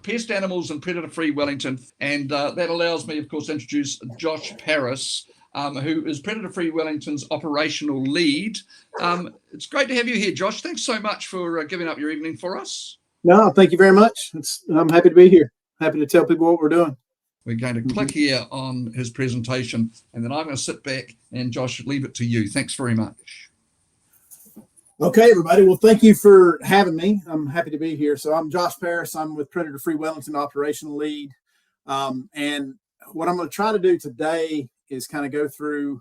Pest Animals and Predator Free Wellington. And that allows me, of course, to introduce Josh Parris, who is Predator Free Wellington's operational lead. It's great to have you here, Josh. Thanks so much for giving up your evening for us. No, thank you very much. I'm happy to be here. Happy to tell people what we're doing. We're going to click here on his presentation, and then I'm going to sit back and, Josh, leave it to you. Thanks very much. Okay, everybody. Well, thank you for having me. I'm happy to be here. So I'm Josh Parris. I'm with Predator Free Wellington, operational lead. And what I'm going to try to do today is kind of go through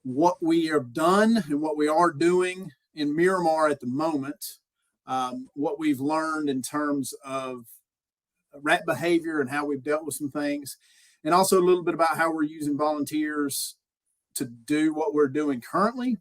what we have done and what we are doing in Miramar at the moment, what we've learned in terms of rat behavior and how we've dealt with some things, and also a little bit about how we're using volunteers to do what we're doing currently.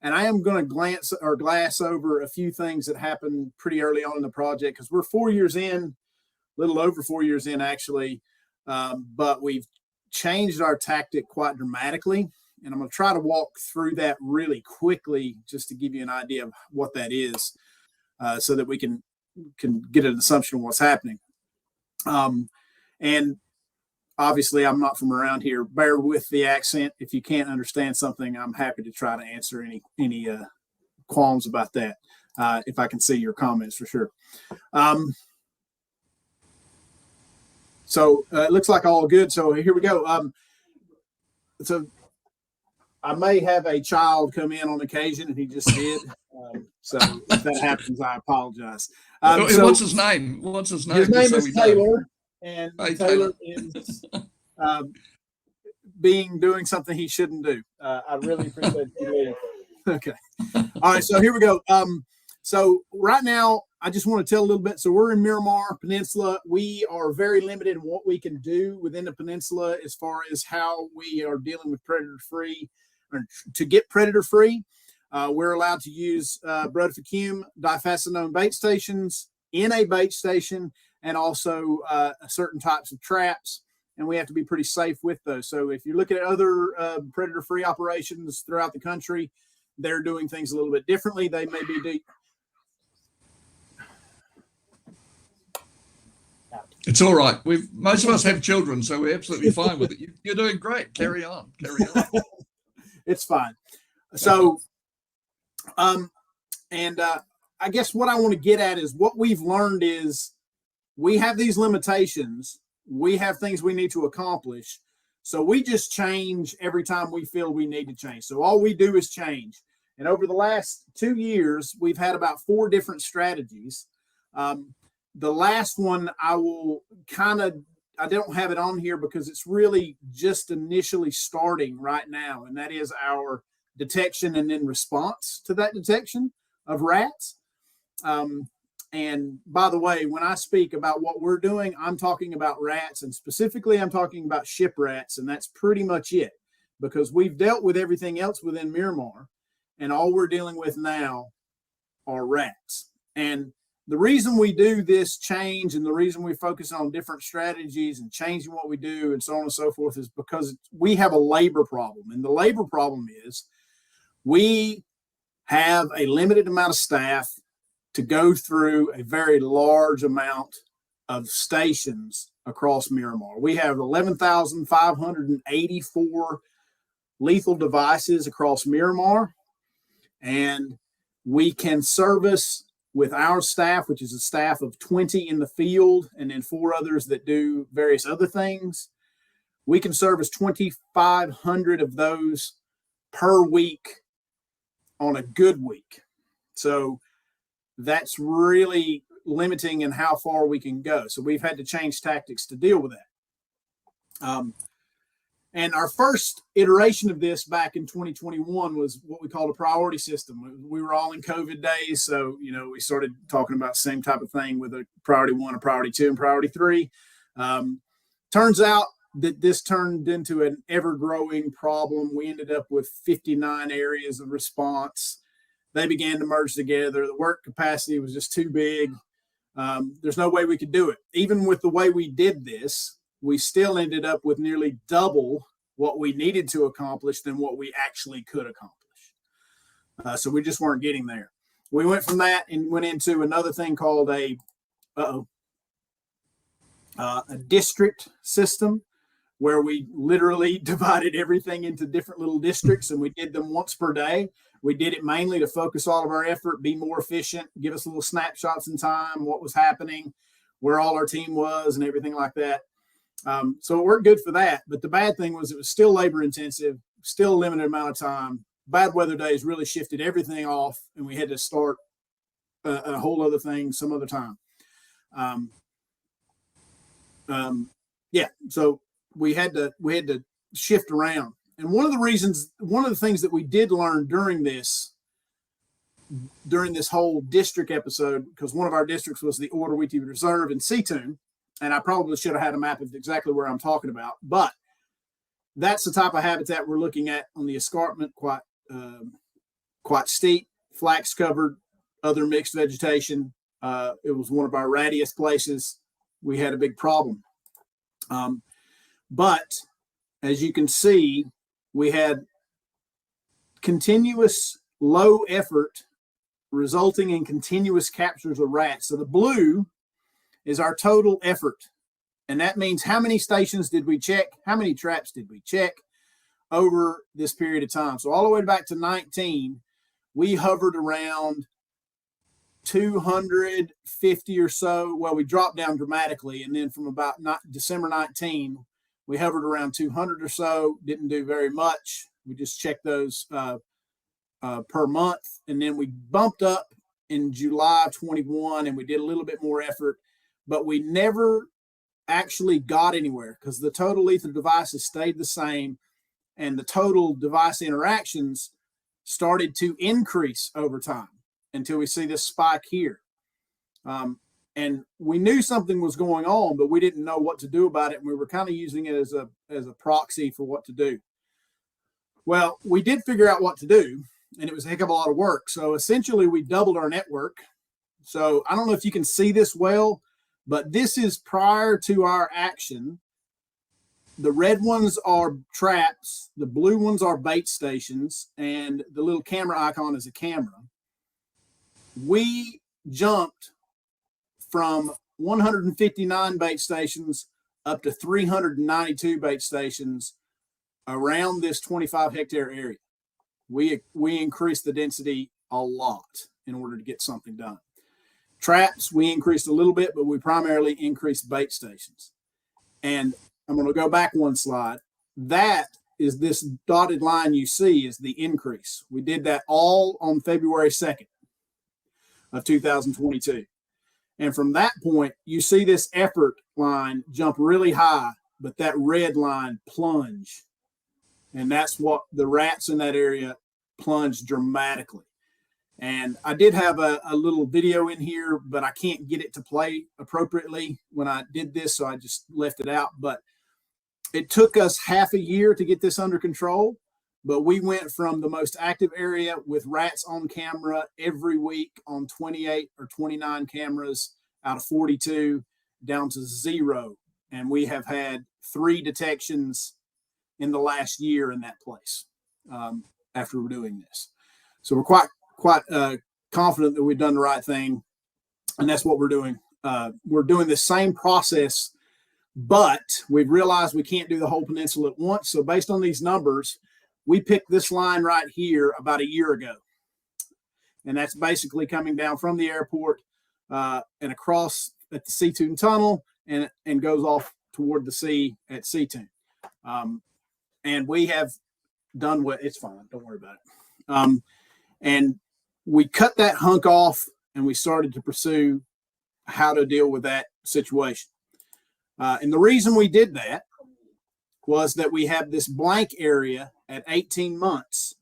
And I am going to glass over a few things that happened pretty early on in the project, because we're 4 years in, a little over 4 years in actually, but we've changed our tactic quite dramatically. And I'm going to try to walk through that really quickly just to give you an idea of what that is, so that we can get an assumption of what's happening. And obviously, I'm not from around here. Bear with the accent. If you can't understand something, I'm happy to try to answer any qualms about that, if I can see your comments for sure. So it looks like all good. So here we go. So I may have a child come in on occasion, and he just did. So if that happens, I apologize. What's his name? His name is Taylor. And Taylor is doing something he shouldn't do. I really appreciate you. Okay. All right. So here we go. So right now, I just want to tell a little bit. So we're in Miramar Peninsula. We are very limited in what we can do within the peninsula as far as how we are dealing with predator free, or to get predator free. We're allowed to use brodifacium diphacinone bait stations in a bait station, and also certain types of traps, and we have to be pretty safe with those. So if you're looking at other predator-free operations throughout the country, they're doing things a little bit differently. They may be It's all right. Most of us have children, so we're absolutely fine with it. You're doing great. Carry on. It's fine. So, I guess what I want to get at is what we've learned is we have these limitations. We have things we need to accomplish. So we just change every time we feel we need to change. So all we do is change. And over the last 2 years, we've had about 4 different strategies. The last one I don't have it on here because it's really just initially starting right now. And that is our detection and then response to that detection of rats. And by the way, when I speak about what we're doing, I'm talking about rats, and specifically I'm talking about ship rats, and that's pretty much it, because we've dealt with everything else within Miramar, and all we're dealing with now are rats. And the reason we do this change and the reason we focus on different strategies and changing what we do and so on and so forth is because we have a labor problem. And the labor problem is we have a limited amount of staff to go through a very large amount of stations across Miramar. We have 11,584 lethal devices across Miramar, and we can service with our staff, which is a staff of 20 in the field and then 4 others that do various other things. We can service 2,500 of those per week on a good week. So that's really limiting in how far we can go. So we've had to change tactics to deal with that. And our first iteration of this back in 2021 was what we called a priority system. We were all in COVID days. So, we started talking about the same type of thing with a priority 1, a priority 2, and priority 3. Turns out that this turned into an ever-growing problem. We ended up with 59 areas of response. They began to merge together. The work capacity was just too big. There's no way we could do it. Even with the way we did this, we still ended up with nearly double what we needed to accomplish than what we actually could accomplish. So we just weren't getting there. We went from that and went into another thing called a district system where we literally divided everything into different little districts, and we did them once per day. We did it mainly to focus all of our effort, be more efficient, give us little snapshots in time, what was happening, where all our team was, and everything like that. So it worked good for that. But the bad thing was it was still labor intensive, still a limited amount of time. Bad weather days really shifted everything off, and we had to start a whole other thing some other time. So we had to shift around. And one of the things that we did learn during this whole district episode, because one of our districts was the Order-Wheatie Reserve in Seatoon, and I probably should have had a map of exactly where I'm talking about, but that's the type of habitat we're looking at on the escarpment, quite steep, flax covered, other mixed vegetation. It was one of our rattiest places. We had a big problem. But as you can see, we had continuous low effort resulting in continuous captures of rats. So the blue is our total effort. And that means how many stations did we check? How many traps did we check over this period of time? So all the way back to 19, we hovered around 250 or so. Well, we dropped down dramatically. And then from about December 19, we hovered around 200 or so, didn't do very much. We just checked those per month. And then we bumped up in July of 21 and we did a little bit more effort, but we never actually got anywhere because the total lethal devices stayed the same and the total device interactions started to increase over time until we see this spike here. And we knew something was going on, but we didn't know what to do about it. And we were kind of using it as a proxy for what to do. Well, we did figure out what to do, and it was a heck of a lot of work. So essentially we doubled our network. So I don't know if you can see this well, but this is prior to our action. The red ones are traps. The blue ones are bait stations, and the little camera icon is a camera. We jumped from 159 bait stations up to 392 bait stations around this 25 hectare area. We increased the density a lot in order to get something done. Traps, we increased a little bit, but we primarily increased bait stations. And I'm going to go back one slide. That is this dotted line you see is the increase. We did that all on February 2nd of 2022. And from that point, you see this effort line jump really high, but that red line plunge. And that's what the rats in that area plunged dramatically. And I did have a little video in here, but I can't get it to play appropriately when I did this, so I just left it out. But it took us half a year to get this under control, but we went from the most active area with rats on camera every week on 28 or 29 cameras out of 42 down to 0. And we have had 3 detections in the last year in that place after we're doing this. So we're quite confident that we've done the right thing, and that's what we're doing. We're doing the same process, but we've realized we can't do the whole peninsula at once. So based on these numbers, we picked this line right here about a year ago, and that's basically coming down from the airport and across at the Seatoon Tunnel and goes off toward the sea at Seatoon. And we have done what it's fine. Don't worry about it. And we cut that hunk off and we started to pursue how to deal with that situation. And the reason we did that was that we have this blank area at 18 months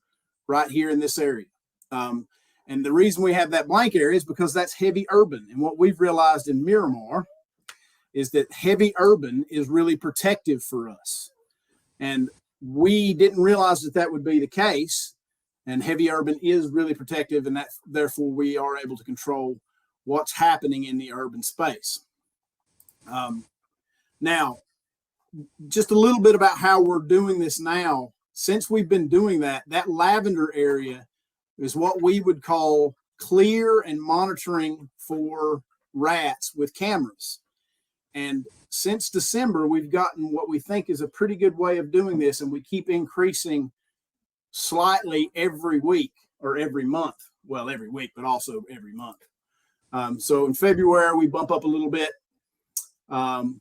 right here in this area. And the reason we have that blank area is because that's heavy urban. And what we've realized in Miramar is that heavy urban is really protective for us. And we didn't realize that that would be the case. And heavy urban is really protective, and that therefore we are able to control what's happening in the urban space. Now, just a little bit about how we're doing this now. Since we've been doing that, that lavender area is what we would call clear and monitoring for rats with cameras. And since December, we've gotten what we think is a pretty good way of doing this, and we keep increasing slightly every week or every month. Well, every week, but also every month. So in February, we bump up a little bit, and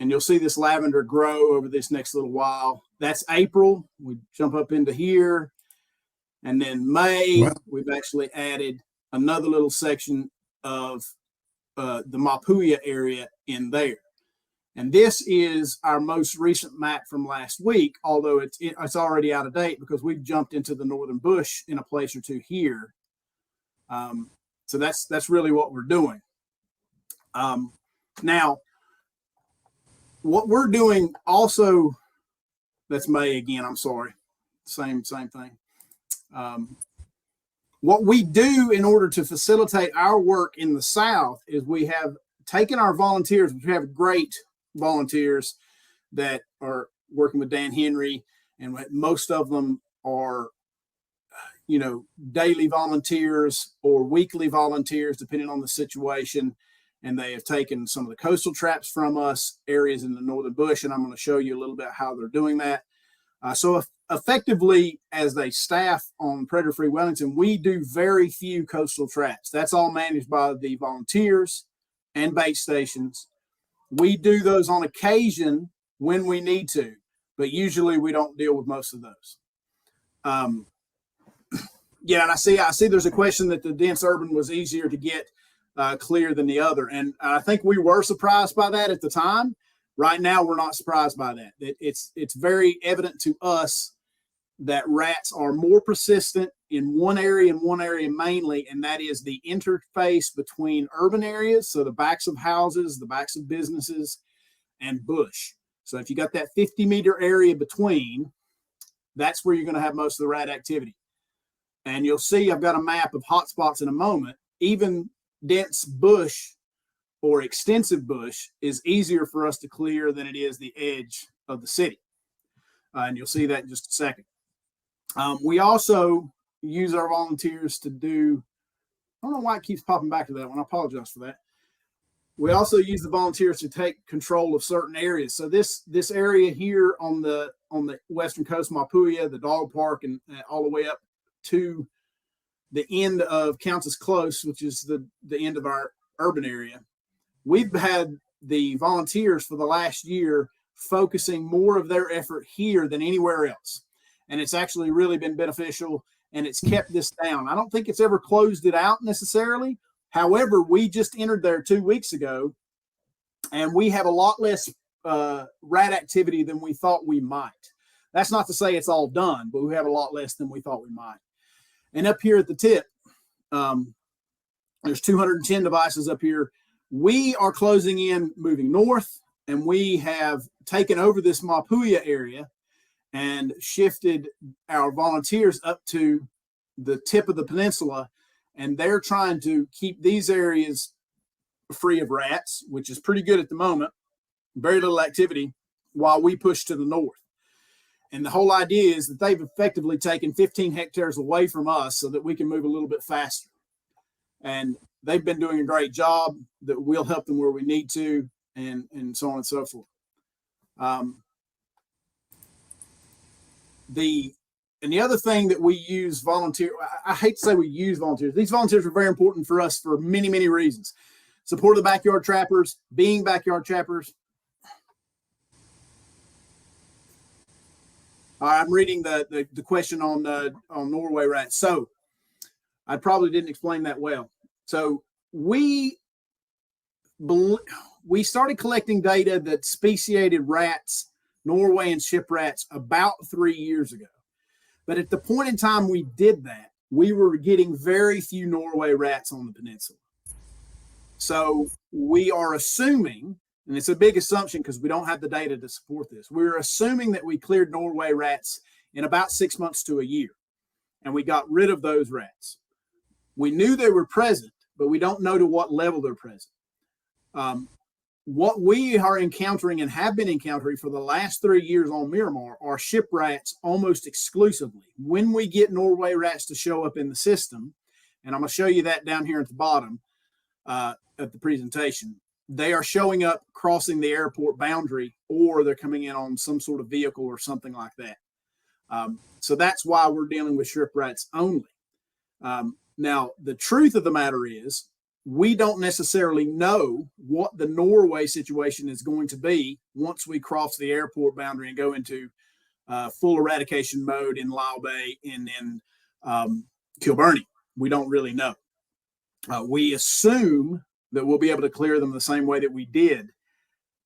you'll see this lavender grow over this next little while. That's April. We jump up into here. And then May, we've actually added another little section of the Mapuya area in there. And this is our most recent map from last week, although it's already out of date because we've jumped into the northern bush in a place or two here. So that's really what we're doing. Now, what we're doing also, that's May again, I'm sorry, same thing. What we do in order to facilitate our work in the South is we have taken our volunteers. We have great volunteers that are working with Dan Henry, and most of them are, daily volunteers or weekly volunteers, depending on the situation. And they have taken some of the coastal traps from us, areas in the northern bush, and I'm going to show you a little bit how they're doing that. So effectively, as they staff on Predator Free Wellington, we do very few coastal traps. That's all managed by the volunteers and bait stations. We do those on occasion when we need to, but usually we don't deal with most of those. And I see there's a question that the dense urban was easier to get clear than the other. And I think we were surprised by that at the time. Right now, we're not surprised by that. It's very evident to us that rats are more persistent in one area mainly, and that is the interface between urban areas, so the backs of houses, the backs of businesses, and bush. So if you got that 50-meter area between, that's where you're going to have most of the rat activity. And you'll see I've got a map of hotspots in a moment. Even dense bush or extensive bush is easier for us to clear than it is the edge of the city. And you'll see that in just a second. We also use our volunteers to do, I don't know why it keeps popping back to that one. I apologize for that. We also use the volunteers to take control of certain areas. So this area here on the western coast, Mapuya, the dog park, and all the way up to the end of Council's Close, which is the end of our urban area. We've had the volunteers for the last year focusing more of their effort here than anywhere else. And it's actually really been beneficial, and it's kept this down. I don't think it's ever closed it out necessarily. However, we just entered there 2 weeks ago, and we have a lot less rat activity than we thought we might. That's not to say it's all done, but we have a lot less than we thought we might. And up here at the tip, there's 210 devices up here. We are closing in, moving north, and we have taken over this Mapuya area and shifted our volunteers up to the tip of the peninsula, and they're trying to keep these areas free of rats, which is pretty good at the moment, very little activity, while we push to the north. And the whole idea is that they've effectively taken 15 hectares away from us so that we can move a little bit faster. And they've been doing a great job, that we'll help them where we need to, and so on and so forth. The other thing that we use I hate to say we use volunteers. These volunteers are very important for us for many, many reasons. Support of the backyard trappers, being backyard trappers. I'm reading the question on Norway rats. So I probably didn't explain that well. So we started collecting data that speciated rats, Norway and ship rats, about 3 years ago. But at the point in time we did that, we were getting very few Norway rats on the peninsula. So we are assuming, and it's a big assumption because we don't have the data to support this, we're assuming that we cleared Norway rats in about 6 months to a year, and we got rid of those rats. We knew they were present, but we don't know to what level they're present. What we are encountering and have been encountering for the last 3 years on Miramar are ship rats almost exclusively. When we get Norway rats to show up in the system, and I'm going to show you that down here at the bottom of the presentation, they are showing up crossing the airport boundary, or they're coming in on some sort of vehicle or something like that. So that's why we're dealing with strip rats only. Now, the truth of the matter is, we don't necessarily know what the Norway situation is going to be once we cross the airport boundary and go into full eradication mode in Louw Bay and in Kilbirnie. We don't really know. We assume that we'll be able to clear them the same way that we did.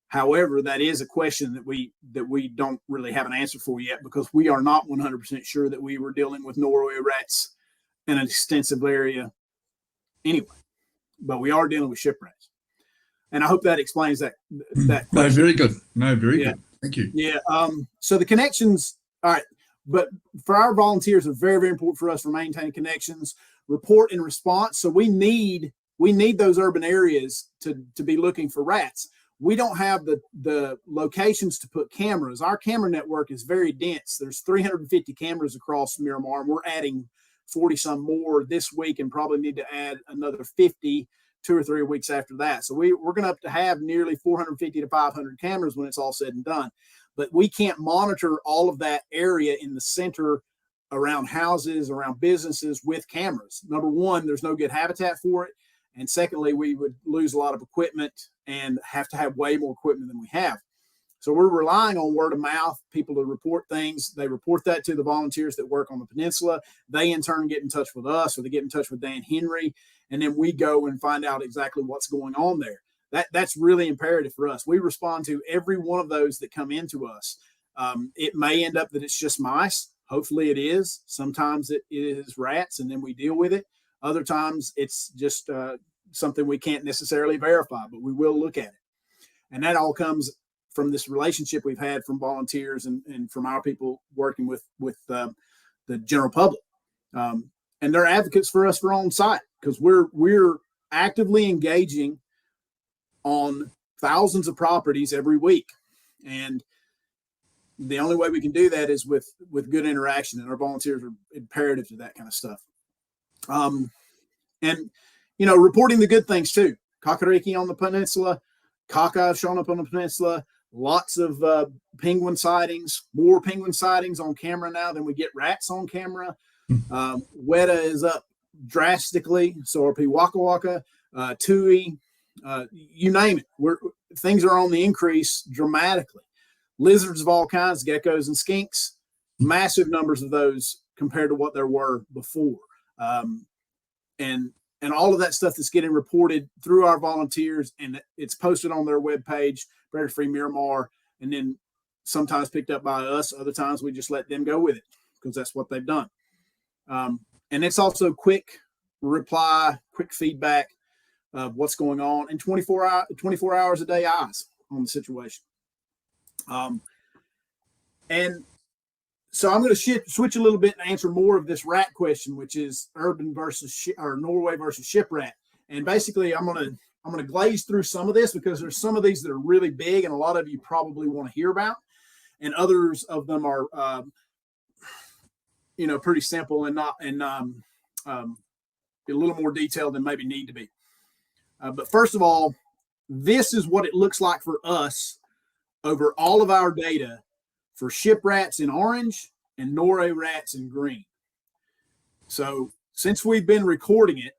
However, that is a question that we don't really have an answer for yet, because we are not 100% sure that we were dealing with Norway rats in an extensive area anyway. But we are dealing with ship rats. And I hope that explains that question. No, very good. No, very good. Thank you. Yeah. So the connections, all right. But for our volunteers, are very, very important for us for maintaining connections, report and response. So we need those urban areas to be looking for rats. We don't have the locations to put cameras. Our camera network is very dense. There's 350 cameras across Miramar, and we're adding 40 some more this week, and probably need to add another 50 2 or 3 weeks after that. So we're going to have nearly 450 to 500 cameras when it's all said and done. But we can't monitor all of that area in the center around houses, around businesses with cameras. Number one, there's no good habitat for it. And secondly, we would lose a lot of equipment and have to have way more equipment than we have. So we're relying on word of mouth, people to report things. They report that to the volunteers that work on the peninsula. They in turn get in touch with us, or they get in touch with Dan Henry, and then we go and find out exactly what's going on there. That's really imperative for us. We respond to every one of those that come into us. It may end up that it's just mice. Hopefully it is. Sometimes it is rats, and then we deal with it. Other times it's just something we can't necessarily verify, but we will look at it. And that all comes from this relationship we've had from volunteers and from our people working with the general public. And they're advocates for us for on site, because we're actively engaging on thousands of properties every week. And the only way we can do that is with good interaction, and our volunteers are imperative to that kind of stuff. And, reporting the good things too. Kakariki on the peninsula, Kaka have shown up on the peninsula, lots of penguin sightings, more penguin sightings on camera now than we get rats on camera. Weta is up drastically. So are Waka Waka, Tui, you name it. Things are on the increase dramatically. Lizards of all kinds, geckos and skinks, massive numbers of those compared to what there were before. And all of that stuff that's getting reported through our volunteers, and it's posted on their webpage, Predator Free Miramar, and then sometimes picked up by us. Other times we just let them go with it because that's what they've done. And it's also quick reply, quick feedback of what's going on, and 24 hours a day eyes on the situation. And so I'm going to switch a little bit and answer more of this rat question, which is urban versus or Norway versus ship rat. And basically, I'm going to glaze through some of this because there's some of these that are really big, and a lot of you probably want to hear about, and others of them are, pretty simple and not a little more detailed than maybe need to be. But first of all, this is what it looks like for us over all of our data for ship rats in orange and Norway rats in green. So since we've been recording it,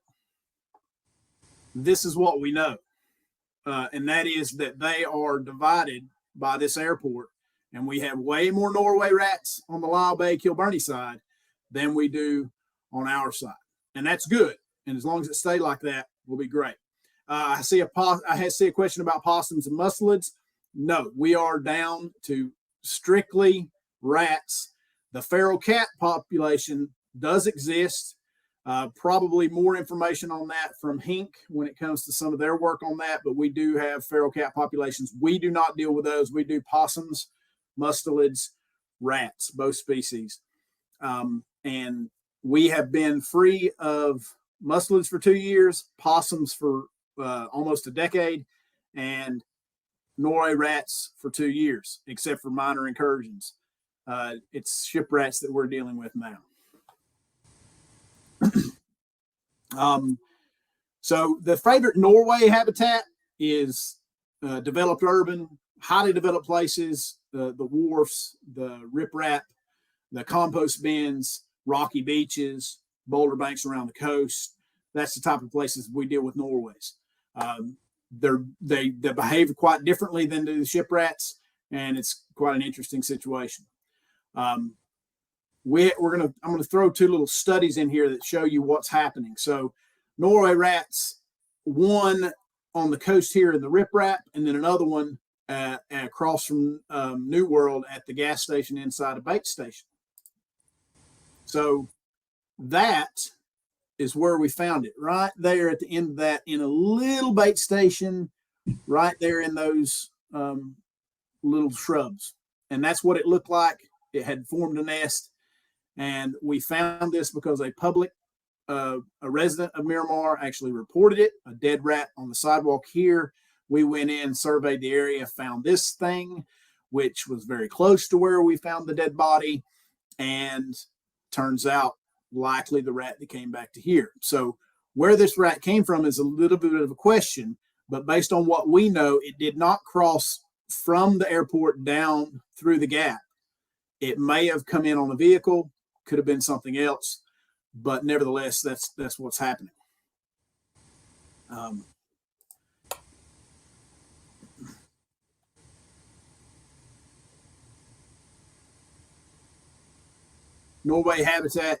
this is what we know. And that is that they are divided by this airport, and we have way more Norway rats on the Louw Bay, Kilbirnie side than we do on our side. And that's good. And as long as it stays like that, we'll be great. I see a question about possums and mustelids. No, we are down to strictly rats. The feral cat population does exist. Probably more information on that from Henk when it comes to some of their work on that, but we do have feral cat populations. We do not deal with those. We do possums, mustelids, rats, both species. And we have been free of mustelids for 2 years, possums for almost a decade, and Norway rats for 2 years, except for minor incursions. It's ship rats that we're dealing with now. So the favorite Norway habitat is developed urban, highly developed places, the wharfs, the riprap, the compost bins, rocky beaches, boulder banks around the coast. That's the type of places we deal with Norways. They behave quite differently than do the ship rats, and it's quite an interesting situation. I'm going to throw two little studies in here that show you what's happening. So Norway rats, one on the coast here in the riprap, and then another one across from New World at the gas station inside a bait station. So that is where we found it, right there at the end of that, in a little bait station, right there in those little shrubs. And that's what it looked like. It had formed a nest. And we found this because a resident of Miramar actually reported it, a dead rat on the sidewalk here. We went in, surveyed the area, found this thing, which was very close to where we found the dead body. And turns out likely the rat that came back to here. So where this rat came from is a little bit of a question, but based on what we know, it did not cross from the airport down through the gap. It may have come in on a vehicle, could have been something else, but nevertheless, that's what's happening. Norway habitat.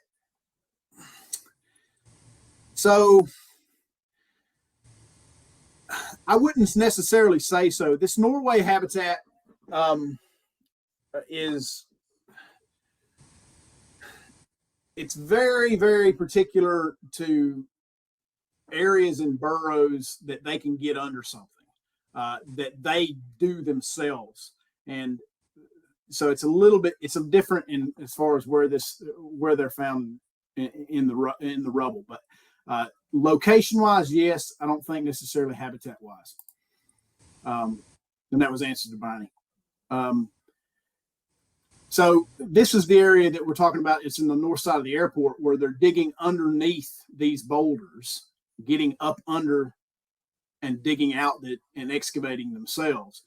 So I wouldn't necessarily say so. This Norway habitat it's very, very particular to areas and burrows that they can get under something that they do themselves. And so it's a different in as far as where they're found in the rubble. But location wise, yes, I don't think necessarily habitat wise. And that was answered to Bonnie. So this is the area that we're talking about. It's in the north side of the airport where they're digging underneath these boulders, getting up under and digging out and excavating themselves.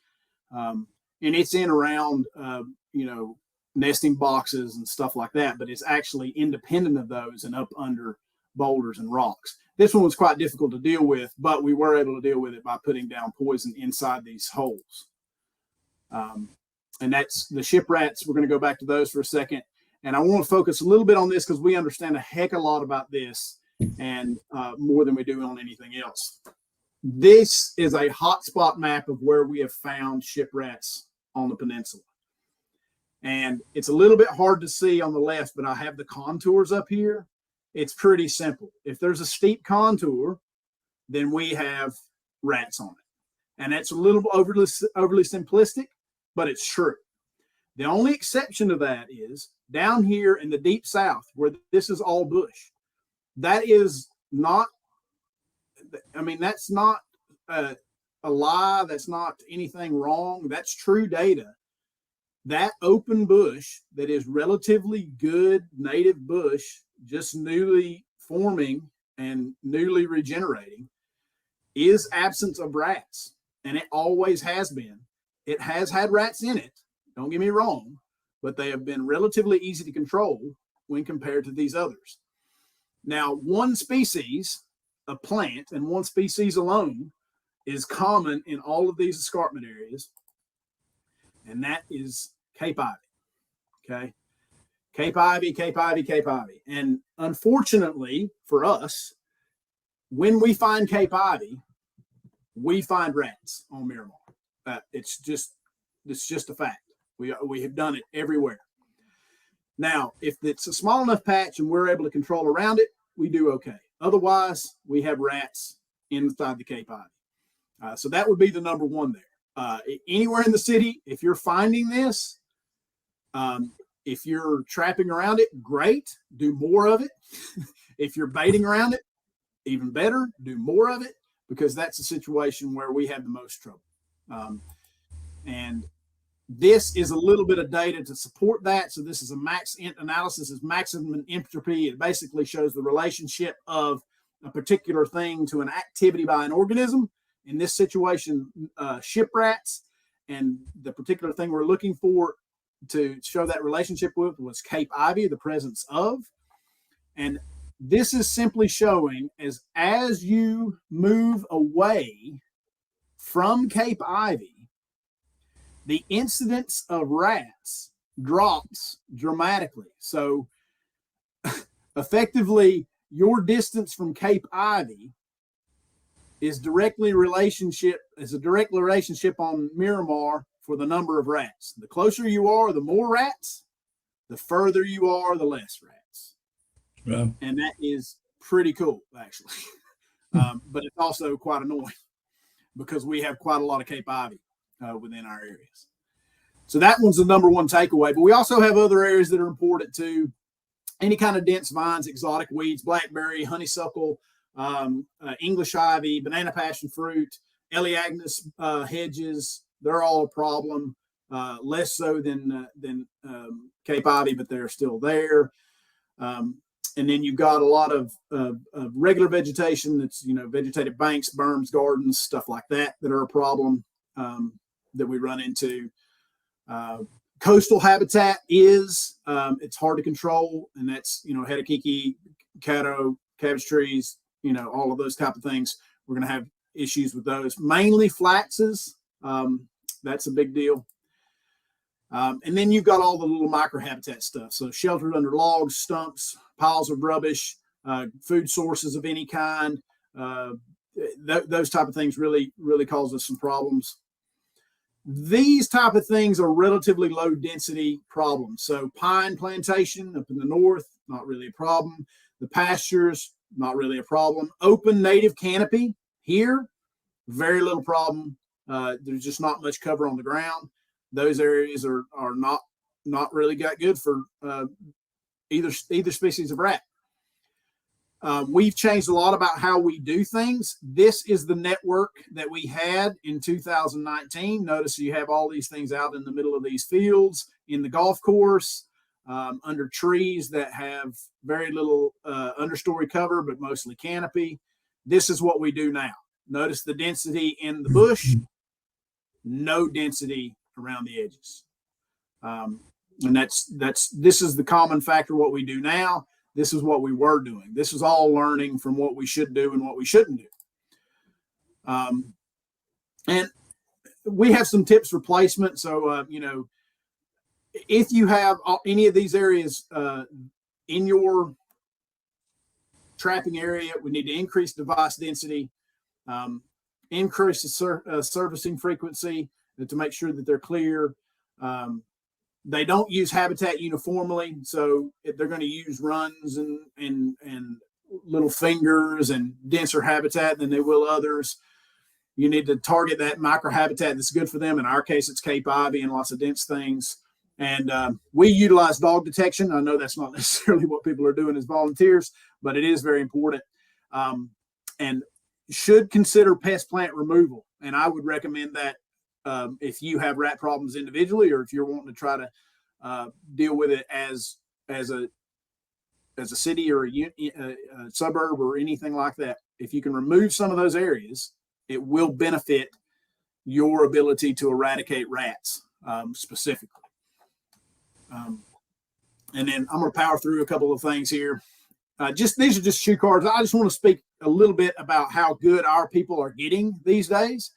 And it's in around, nesting boxes and stuff like that, but it's actually independent of those and up under boulders and rocks. This one was quite difficult to deal with, but we were able to deal with it by putting down poison inside these holes. And that's the ship rats. We're going to go back to those for a second. And I want to focus a little bit on this because we understand a heck of a lot about this and more than we do on anything else. This is a hotspot map of where we have found ship rats on the peninsula. And it's a little bit hard to see on the left, but I have the contours up here. It's pretty simple. If there's a steep contour, then we have rats on it. And that's a little overly simplistic, but it's true. The only exception to that is down here in the deep south, where this is all bush. That is not, that's not a lie. That's not anything wrong. That's true data. That open bush that is relatively good native bush, just newly forming and newly regenerating, is absence of rats. And it always has been. It has had rats in it, don't get me wrong, but they have been relatively easy to control when compared to these others. Now, one species of plant and one species alone is common in all of these escarpment areas, and that is Cape Ivy. Okay. Cape Ivy, Cape Ivy, Cape Ivy. And unfortunately for us, when we find Cape Ivy, we find rats on Miramar. It's just a fact. We have done it everywhere. Now, if it's a small enough patch and we're able to control around it, we do okay. Otherwise, we have rats inside the Cape Ivy. So that would be the number one there. Anywhere in the city, if you're finding this, if you're trapping around it, great, do more of it. If you're baiting around it, even better, do more of it, because that's a situation where we have the most trouble. And this is a little bit of data to support that. So this is a max int analysis, is maximum entropy. It basically shows the relationship of a particular thing to an activity by an organism. In this situation, ship rats, and the particular thing we're looking for to show that relationship with was Cape ivy, the presence of. And this is simply showing as you move away from Cape ivy, the incidence of rats drops dramatically. So effectively, your distance from Cape ivy is a direct relationship on Miramar for the number of rats. The closer you are, the more rats. The further you are, the less rats. Yeah. And that is pretty cool, actually. But it's also quite annoying because we have quite a lot of Cape ivy within our areas. So that one's the number one takeaway. But we also have other areas that are important too. Any kind of dense vines, exotic weeds, blackberry, honeysuckle, English ivy, banana passion fruit, Elaeagnus hedges, they're all a problem. Less so than Cape ivy, but they're still there. And then you've got a lot of regular vegetation that's, vegetated banks, berms, gardens, stuff like that are a problem that we run into. Coastal habitat is, it's hard to control, and that's, hetakiki, caddo, cabbage trees, all of those type of things. We're going to have issues with those. Mainly flaxes, that's a big deal. And then you've got all the little microhabitat stuff. So sheltered under logs, stumps, piles of rubbish, food sources of any kind. Those type of things really, really cause us some problems. These type of things are relatively low density problems. So pine plantation up in the north, not really a problem. The pastures, not really a problem. Open native canopy here, very little problem. There's just not much cover on the ground. Those areas are not really got good for either species of rat. We've changed a lot about how we do things. This is the network that we had in 2019. Notice you have all these things out in the middle of these fields, in the golf course, under trees that have very little understory cover, but mostly canopy. This is what we do now. Notice the density in the bush, no density around the edges. And this is the common factor, what we do now. This is what we were doing. This is all learning from what we should do and what we shouldn't do. And we have some tips for placement. So, if you have any of these areas in your trapping area, we need to increase device density, increase the servicing frequency to make sure that they're clear. They don't use habitat uniformly, so if they're going to use runs and little fingers and denser habitat than they will others. You need to target that microhabitat that's good for them. In our case, it's Cape ivy and lots of dense things. And we utilize dog detection. I know that's not necessarily what people are doing as volunteers, but it is very important. And should consider pest plant removal. And I would recommend that if you have rat problems individually, or if you're wanting to try to deal with it as a city or a suburb or anything like that. If you can remove some of those areas, it will benefit your ability to eradicate rats specifically. And then I'm going to power through a couple of things here. These are just shoe cards. I just want to speak a little bit about how good our people are getting these days.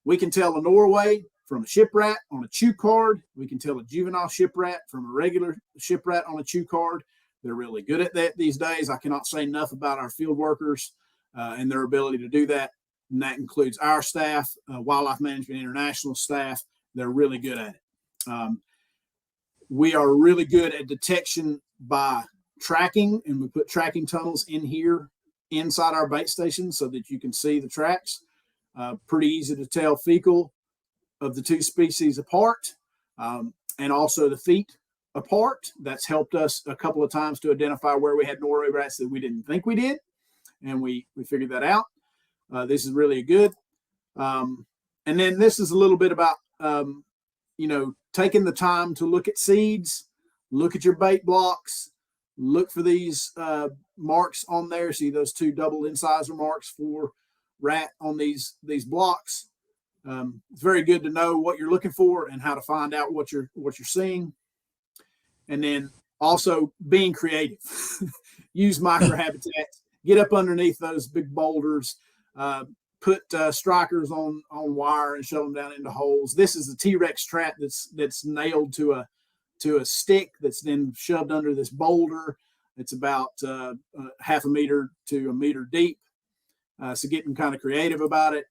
We can tell a Norway from a ship rat on a chew card. We can tell a juvenile ship rat from a regular ship rat on a chew card. They're really good at that these days. I cannot say enough about our field workers and their ability to do that. And that includes our staff, Wildlife Management International staff. They're really good at it. We are really good at detection by tracking, and we put tracking tunnels in here inside our bait station so that you can see the tracks. Pretty easy to tell fecal of the two species apart, and also the feet apart. That's helped us a couple of times to identify where we had Norway rats that we didn't think we did, and we figured that out. This is really good. And then this is a little bit about taking the time to look at seeds, look at your bait blocks, look for these marks on there. See those two double incisor marks for rat on these blocks. It's very good to know what you're looking for and how to find out what you're seeing. And then also being creative. Use microhabitat, get up underneath those big boulders, put strikers on wire and shove them down into holes. This is a T-Rex trap that's nailed to a stick that's then shoved under this boulder. It's about half a meter to a meter deep. So getting kind of creative about it.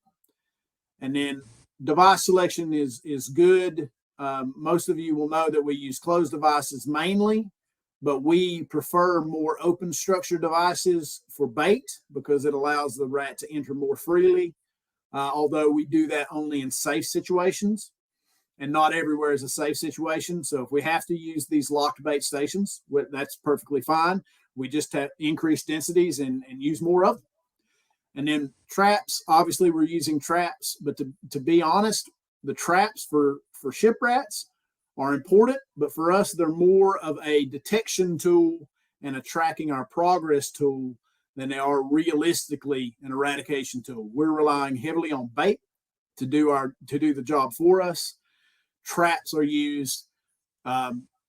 And then device selection is good. Most of you will know that we use closed devices mainly, but we prefer more open structure devices for bait because it allows the rat to enter more freely. Although we do that only in safe situations, and not everywhere is a safe situation. So if we have to use these locked bait stations, that's perfectly fine. We just have increased densities and use more of them. And then traps, obviously we're using traps, but to be honest, the traps for ship rats are important, but for us, they're more of a detection tool and a tracking our progress tool than they are realistically an eradication tool. We're relying heavily on bait to do the job for us. Traps are used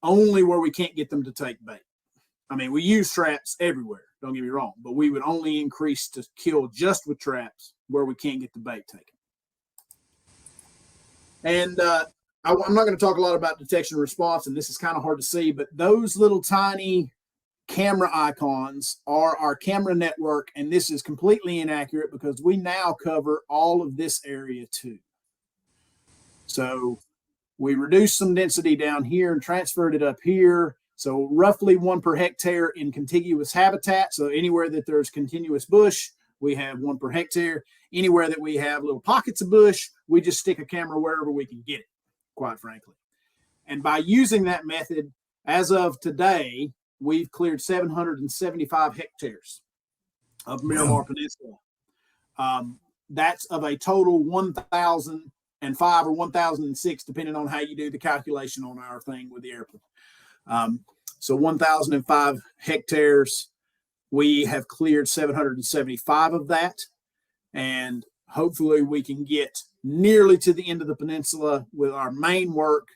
only where we can't get them to take bait. I mean, we use traps everywhere, don't get me wrong, but we would only increase to kill just with traps where we can't get the bait taken. And I'm not going to talk a lot about detection and response, and this is kind of hard to see, but those little tiny camera icons are our camera network, and this is completely inaccurate because we now cover all of this area too. So we reduced some density down here and transferred it up here. So roughly 1 per hectare in contiguous habitat. So anywhere that there's continuous bush, we have 1 per hectare. Anywhere that we have little pockets of bush, we just stick a camera wherever we can get it, quite frankly. And by using that method, as of today, we've cleared 775 hectares of Miramar Peninsula. That's of a total 1,005 or 1,006, depending on how you do the calculation on our thing with the airplane. So 1,005 hectares, we have cleared 775 of that. And hopefully we can get nearly to the end of the peninsula with our main work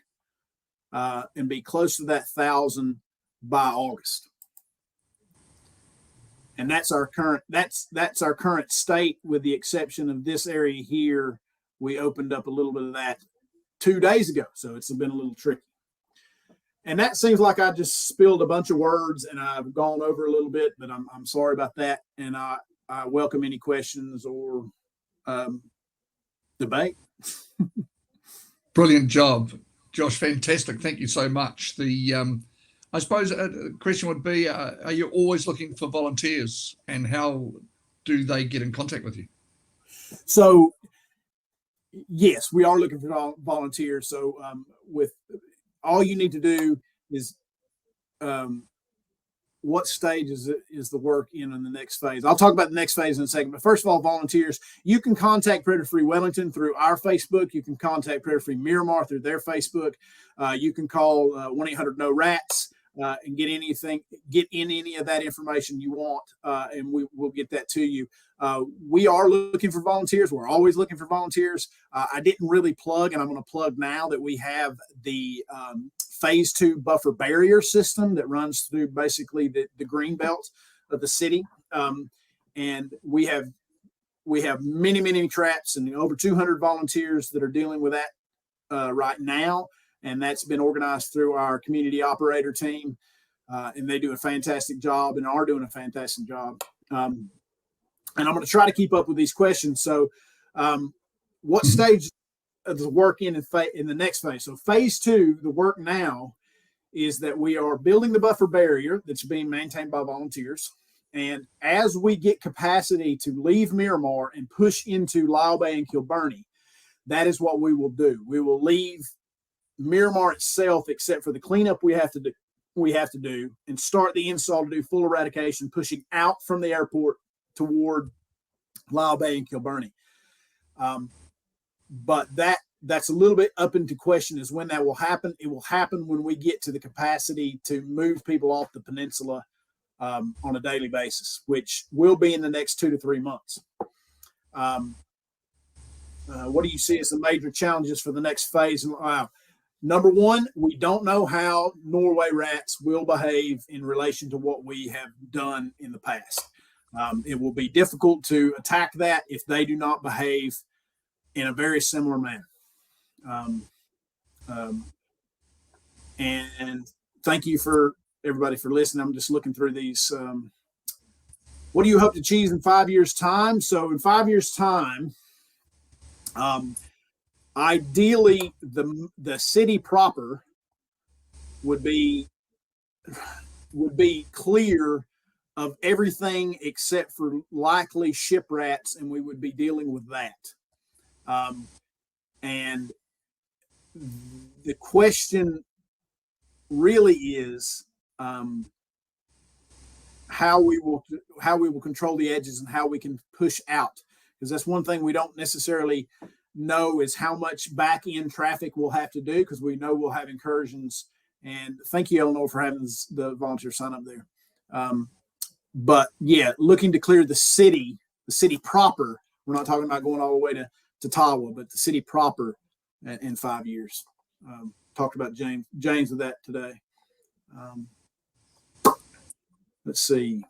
and be close to that 1,000 by August. And that's our current state, with the exception of this area here. We opened up a little bit of that 2 days ago, so it's been a little tricky. And that seems like I just spilled a bunch of words and I've gone over a little bit, but I'm sorry about that. And I welcome any questions or debate. Brilliant job, Josh. Fantastic. Thank you so much. I suppose a question would be, are you always looking for volunteers, and how do they get in contact with you? So yes, we are looking for volunteers. So with all you need to do is what stage is the work in the next phase. I'll talk about the next phase in a second. But first of all, volunteers, you can contact Predator Free Wellington through our Facebook. You can contact Predator Free Miramar through their Facebook. You can call 1-800-NO-RATS and get in any of that information you want, and we will get that to you. We are looking for volunteers. We're always looking for volunteers. I didn't really plug, and I'm going to plug now that we have the phase 2 buffer barrier system that runs through basically the green belt of the city. And we have many traps and over 200 volunteers that are dealing with that right now. And that's been organized through our community operator team. And they do a fantastic job and are doing a fantastic job. And I'm going to try to keep up with these questions. So what stage of the work in the next phase? So phase 2, the work now is that we are building the buffer barrier that's being maintained by volunteers. And as we get capacity to leave Miramar and push into Lyle Bay and Kilburney, that is what we will do. We will leave Miramar itself, except for the cleanup we have to do, and start the install to do full eradication, pushing out from the airport toward Lyle Bay and Kilburney. But that's a little bit up into question is when that will happen. It will happen when we get to the capacity to move people off the peninsula on a daily basis, which will be in the next 2 to 3 months. What do you see as the major challenges for the next phase? Number one, we don't know how Norway rats will behave in relation to what we have done in the past. It will be difficult to attack that if they do not behave in a very similar manner. And thank you for everybody for listening. I'm just looking through these. What do you hope to achieve in 5 years' time? So in 5 years' time, ideally, the city proper would be clear of everything except for likely ship rats, and we would be dealing with that. And the question really is how we will control the edges and how we can push out, because that's one thing we don't necessarily know is how much back end traffic we'll have to do, because we know we'll have incursions. And thank you, Eleanor, for having the volunteer sign up there. But yeah, looking to clear the city proper. We're not talking about going all the way to Taiao, but the city proper in 5 years. Talked about James with that today. Let's see.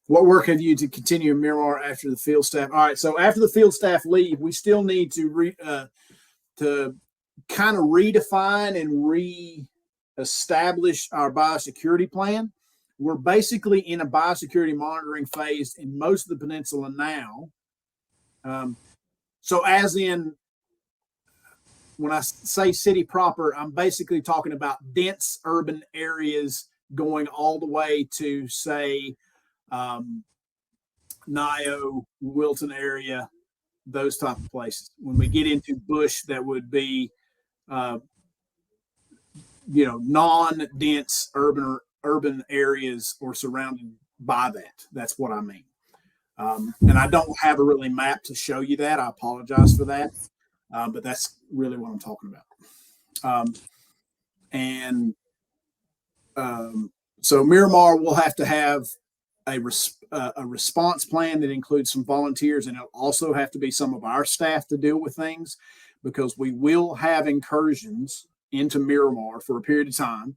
What work have you to continue in Miramar after the field staff? All right, so after the field staff leave, we still need to kind of redefine and re-establish our biosecurity plan. We're basically in a biosecurity monitoring phase in most of the peninsula now. So as in, when I say city proper, I'm basically talking about dense urban areas going all the way to, say, Nio, Wilton area, those type of places. When we get into bush, that would be, non-dense urban areas or surrounded by that. That's what I mean. And I don't have a really map to show you that. I apologize for that. But that's really what I'm talking about. So Miramar will have to have a response plan that includes some volunteers, and it'll also have to be some of our staff to deal with things, because we will have incursions into Miramar for a period of time.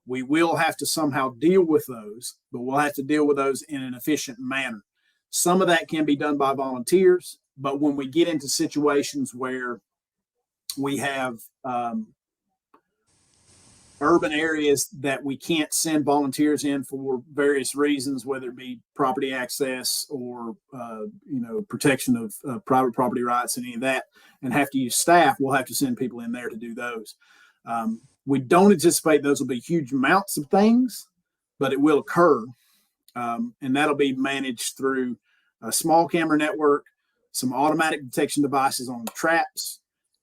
We will have to somehow deal with those, but we'll have to deal with those in an efficient manner. Some of that can be done by volunteers, but when we get into situations where we have urban areas that we can't send volunteers in for various reasons, whether it be property access or protection of private property rights and any of that, and have to use staff, we'll have to send people in there to do those. We don't anticipate those will be huge amounts of things, but it will occur, and that'll be managed through a small camera network, some automatic detection devices on the traps,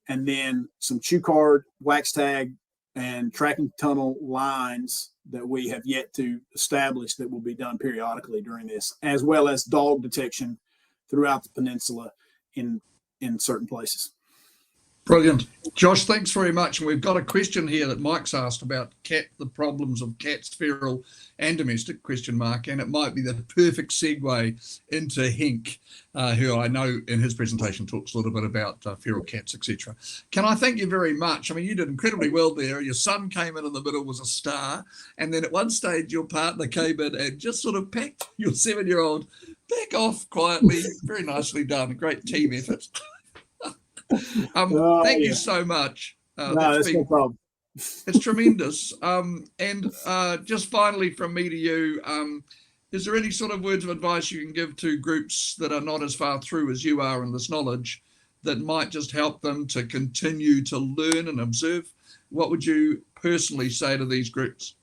and then some chew card, wax tag, and tracking tunnel lines that we have yet to establish that will be done periodically during this, as well as dog detection throughout the peninsula in certain places. Brilliant. Josh, thanks very much. And we've got a question here that Mike's asked about the problems of cats, feral and domestic, ? And it might be the perfect segue into Henk, who I know in his presentation talks a little bit about feral cats, etc. Can I thank you very much? I mean, you did incredibly well there. Your son came in the middle, was a star. And then at one stage, your partner came in and just sort of packed your 7-year-old back off quietly. Very nicely done. Great team effort. Thank you so much. That's no problem. It's tremendous. And just finally from me to you, is there any sort of words of advice you can give to groups that are not as far through as you are in this knowledge that might just help them to continue to learn and observe? What would you personally say to these groups?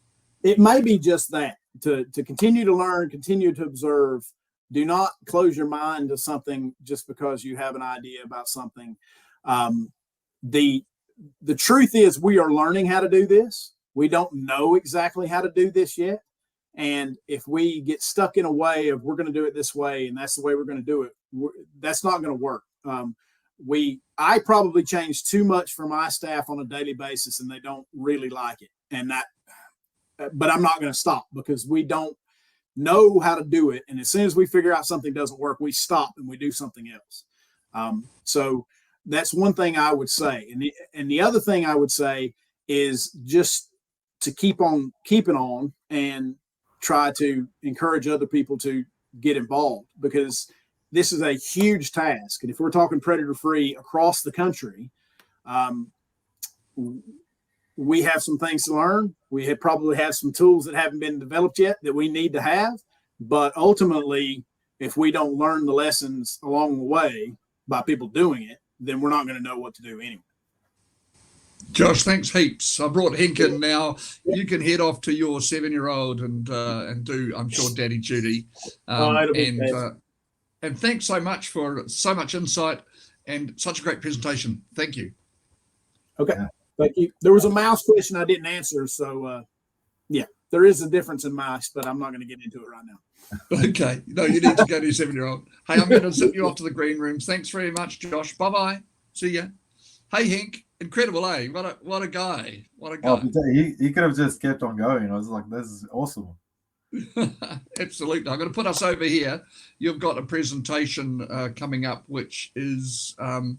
It may be just that, to continue to learn, continue to observe. Do not close your mind to something just because you have an idea about something. The truth is, we are learning how to do this. We don't know exactly how to do this yet. And if we get stuck in a way of we're going to do it this way and that's the way we're going to do it, that's not going to work. I probably change too much for my staff on a daily basis, and they don't really like it. But I'm not going to stop, because we don't know how to do it. And as soon as we figure out something doesn't work, we stop and we do something else. So that's one thing I would say. And the other thing I would say is just to keep on keeping on and try to encourage other people to get involved, because this is a huge task. And if we're talking predator free across the country, we have some things to learn. We probably have some tools that haven't been developed yet that we need to have. But ultimately, if we don't learn the lessons along the way by people doing it, then we're not going to know what to do anyway. Josh, thanks heaps. I brought Henk in now. You can head off to your 7-year-old and do, I'm sure, daddy duty. And thanks so much for so much insight and such a great presentation. Thank you. Okay, thank you. There was a mouse question I didn't answer, so yeah, there is a difference in mice, but I'm not going to get into it right now. Okay, no, you need to go to your 7-year-old. Hey, I'm going to zip you off to the green rooms. Thanks very much, Josh. Bye-bye. See ya. Hey, Henk. Incredible, eh? What a guy. What a guy. Oh, he could have just kept on going. I was like, this is awesome. Absolutely. I'm going to put us over here. You've got a presentation coming up, which is I'm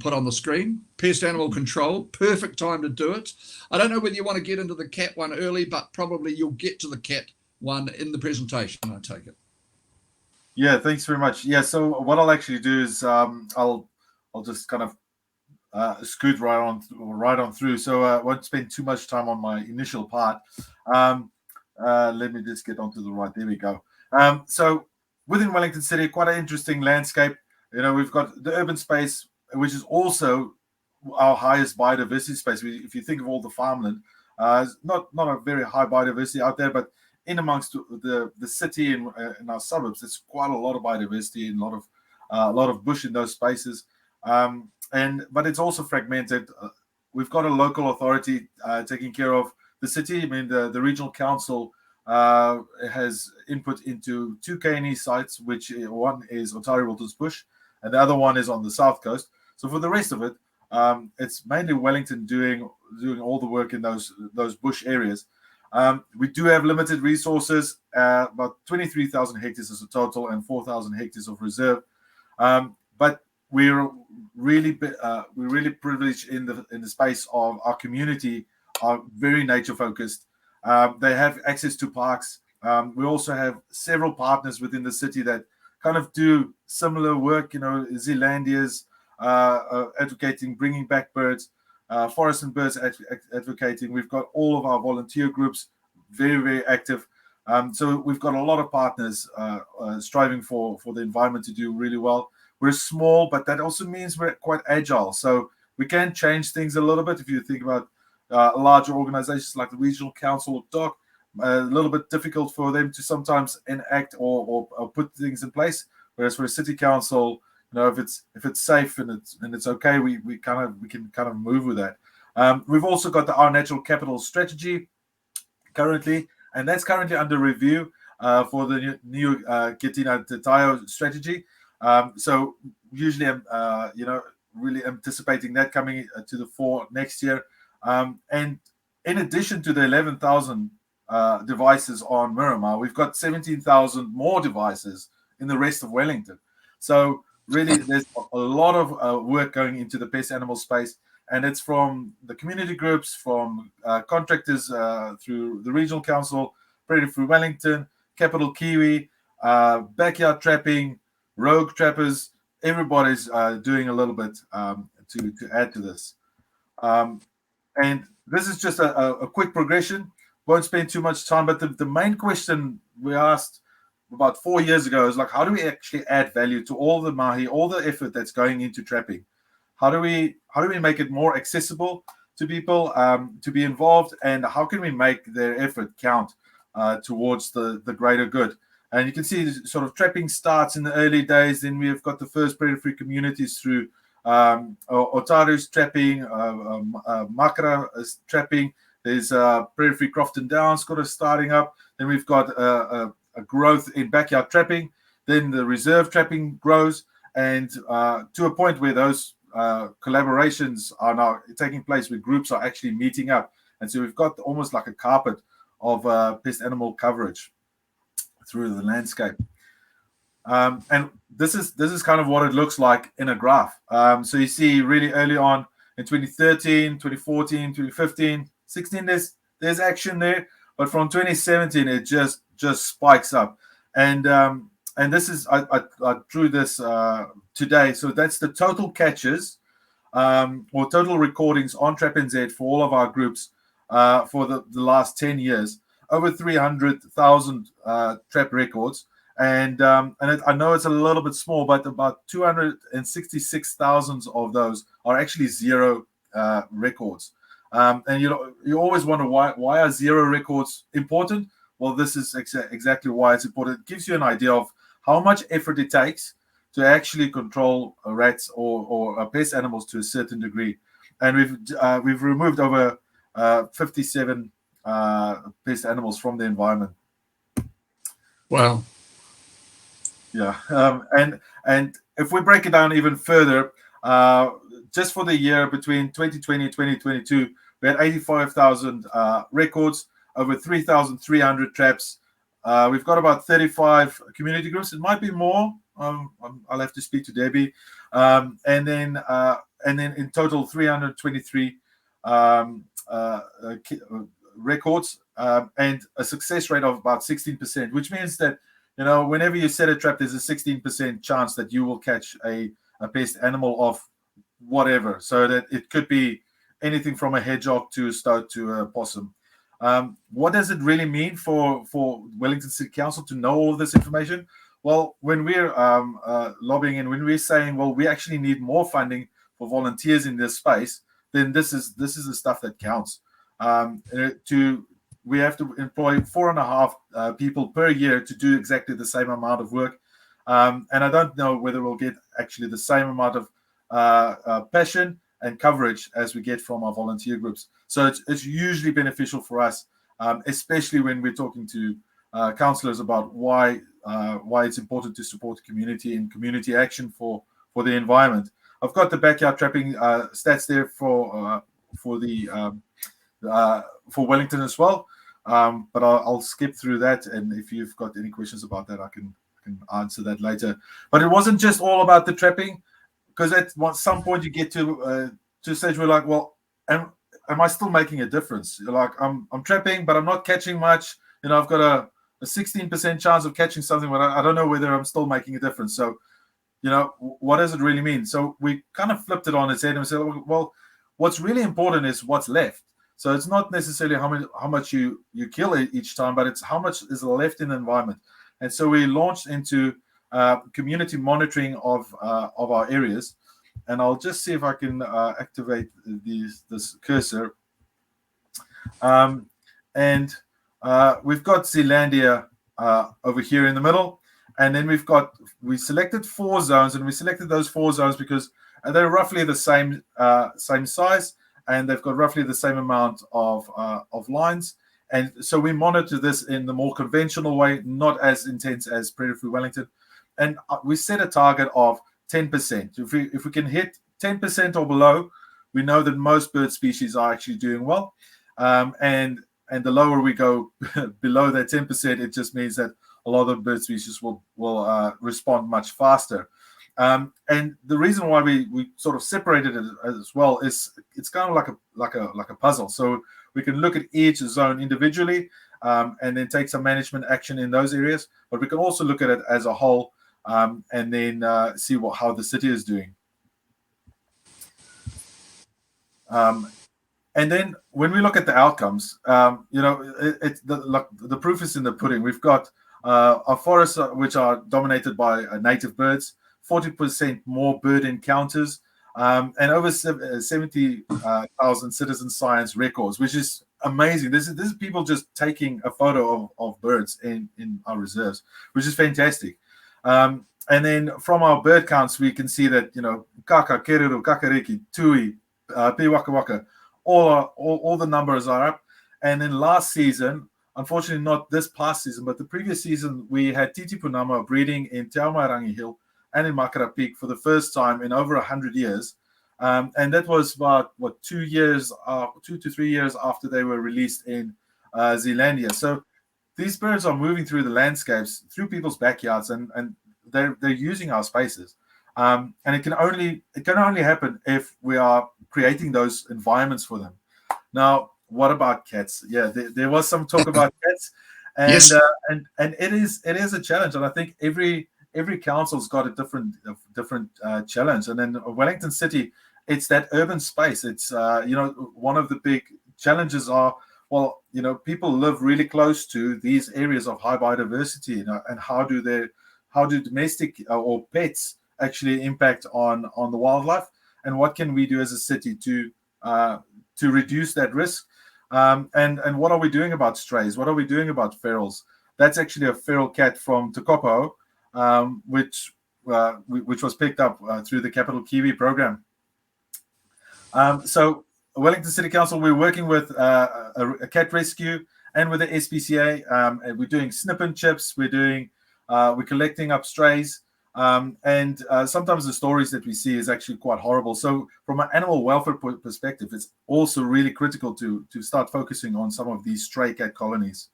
put on the screen. Pest animal control. Perfect time to do it. I don't know whether you want to get into the cat one early, but probably you'll get to the cat one in the presentation, I take it. Yeah, thanks very much. Yeah, so what I'll actually do is I'll just kind of scoot right on through. So I won't spend too much time on my initial part. Let me just get onto the right. There we go. So within Wellington City, quite an interesting landscape. You know, we've got the urban space, which is also our highest biodiversity space. If you think of all the farmland, not a very high biodiversity out there, but in amongst the city and our suburbs, there's quite a lot of biodiversity and a lot of bush in those spaces. But it's also fragmented. We've got a local authority taking care of the city. I mean, the regional council has input into 2 K&E sites, which one is Otario Wilton's Bush, and the other one is on the south coast. So for the rest of it, it's mainly Wellington doing all the work in those bush areas. We do have limited resources, about 23,000 hectares as a total and 4,000 hectares of reserve. But we're really privileged in the space of our community are very nature focused. They have access to parks. We also have several partners within the city that kind of do similar work. You know, Zealandia's advocating bringing back birds, Forest and Birds advocating. We've got all of our volunteer groups very, very active. So we've got a lot of partners striving for the environment to do really well. We're small, but that also means we're quite agile. So we can change things a little bit. If you think about larger organizations like the Regional Council or DOC, a little bit difficult for them to sometimes enact or put things in place. Whereas for a city council, you know, if it's safe and it's okay, we can kind of move with that. We've also got our natural capital strategy currently, and that's currently under review for the new Ketina Taiao strategy. So usually I'm really anticipating that coming to the fore next year. And in addition to the 11,000 devices on Miramar, we've got 17,000 more devices in the rest of Wellington. So really, there's a lot of work going into the pest animal space, and it's from the community groups, from contractors through the Regional Council, Predator Free Wellington, Capital Kiwi, backyard trapping, rogue trappers. Everybody's doing a little bit to add to this. And this is just a quick progression. Won't spend too much time, but the main question we asked about 4 years ago is like, how do we actually add value to all the mahi, all the effort that's going into trapping? How do we make it more accessible to people to be involved, and how can we make their effort count towards the greater good? And you can see sort of trapping starts in the early days. Then we've got the first predator-free communities through Otario's trapping, Makara is trapping. There's predator-free Crofton Downs sort of starting up. Then we've got a growth in backyard trapping. Then the reserve trapping grows, and to a point where those collaborations are now taking place, where groups are actually meeting up. And so we've got almost like a carpet of pest animal coverage through the landscape. And this is kind of what it looks like in a graph. So you see really early on in 2013, 2014, 2015, 16, there's action there, but from 2017 it just spikes up. And this is I drew this today. So that's the total catches or total recordings on Trap NZ for all of our groups for the last 10 years. Over 300,000 trap records. And I know it's a little bit small, but about 266,000 of those are actually zero records. And you always wonder why are zero records important? Well, this is exactly why it's important. It gives you an idea of how much effort it takes to actually control rats or pest animals to a certain degree. And we've removed over 57 pest animals from the environment. Wow. Yeah, and if we break it down even further, just for the year between 2020 and 2022, we had 85,000 records, over 3,300 traps. We've got about 35 community groups. It might be more. I'll have to speak to Debbie. And then in total, 323 records and a success rate of about 16%, which means that whenever you set a trap, there's a 16% chance that you will catch a pest animal of whatever. So that it could be anything from a hedgehog to a stoat to a possum. What does it really mean for Wellington City Council to know all of this information? Well, when we're lobbying and when we're saying, well, we actually need more funding for volunteers in this space, then this is the stuff that counts. We have to employ 4.5 people per year to do exactly the same amount of work. And I don't know whether we'll get actually the same amount of passion and coverage as we get from our volunteer groups. So it's usually beneficial for us, especially when we're talking to councillors about why it's important to support the community and community action for the environment. I've got the backyard trapping stats there for Wellington as well. But I'll skip through that, and if you've got any questions about that, I can answer that later. But it wasn't just all about the trapping, because at some point you get to a stage where like, well, am I still making a difference? Like I'm trapping, but I'm not catching much. I've got a 16% chance of catching something, but I don't know whether I'm still making a difference. So, what does it really mean? So we kind of flipped it on its head and we said, well, what's really important is what's left. So it's not necessarily how much you kill each time, but it's how much is left in the environment. And so we launched into community monitoring of our areas. And I'll just see if I can activate this cursor. And we've got Zealandia over here in the middle. And then we selected 4 zones, and we selected those 4 zones because they're roughly the same size. And they've got roughly the same amount of lines. And so we monitor this in the more conventional way, not as intense as Predator Free Wellington. And we set a target of 10%. If we can hit 10% or below, we know that most bird species are actually doing well. And the lower we go below that 10%, it just means that a lot of bird species will respond much faster. And the reason why we sort of separated it as well is it's kind of like a puzzle. So we can look at each zone individually and then take some management action in those areas. But we can also look at it as a whole and then see how the city is doing. And then when we look at the outcomes, the proof is in the pudding. We've got our forests, which are dominated by native birds, 40% more bird encounters, and over 70,000 citizen science records, which is amazing. This is people just taking a photo of birds in our reserves, which is fantastic. And then from our bird counts, we can see that, kaka, kerero, kakariki, tui, piwakawaka, all the numbers are up. And then last season, unfortunately not this past season, but the previous season, we had Titi Punama breeding in Taiao Hill and in Makara Peak for the first time in over 100 years. And that was about, 2 to 3 years after they were released in Zealandia. So these birds are moving through the landscapes, through people's backyards, and they're using our spaces, and it can only happen if we are creating those environments for them. Now, what about cats? Yeah, there was some talk about cats, and Yes. And it is a challenge, and I think every council's got a different challenge. And then Wellington City, it's that urban space. It's one of the big challenges are, well, people live really close to these areas of high biodiversity, and how do domestic or pets actually impact on the wildlife, and what can we do as a city to reduce that risk? And what are we doing about strays? What are we doing about ferals? That's actually a feral cat from Tekopo, which was picked up through the Capital Kiwi program. So Wellington City Council, we're working with a cat rescue and with the SPCA. And we're doing snip and chips. We're collecting up strays. And sometimes the stories that we see is actually quite horrible. So from an animal welfare perspective, it's also really critical to start focusing on some of these stray cat colonies.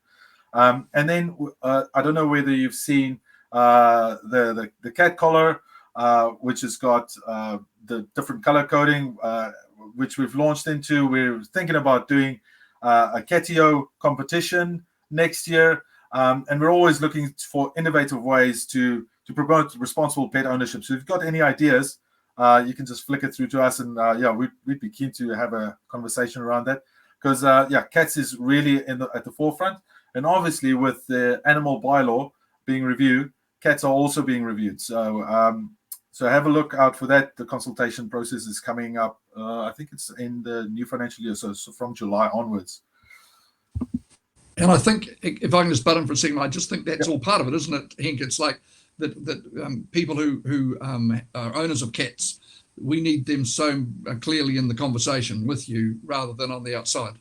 And then I don't know whether you've seen the cat collar, which has got the different color coding, which we've launched into. We're thinking about doing a Taiao competition next year, and we're always looking for innovative ways to promote responsible pet ownership. So if you've got any ideas, you can just flick it through to us, and we'd be keen to have a conversation around that, because cats is really at the forefront. And obviously, with the animal bylaw being reviewed, cats are also being reviewed. So have a look out for that. The consultation process is coming up. I think it's in the new financial year, so from July onwards. And I think, if I can just butt in for a second, I just think that's all part of it, isn't it, Henk? It's like that people who are owners of cats, we need them so clearly in the conversation with you rather than on the outside.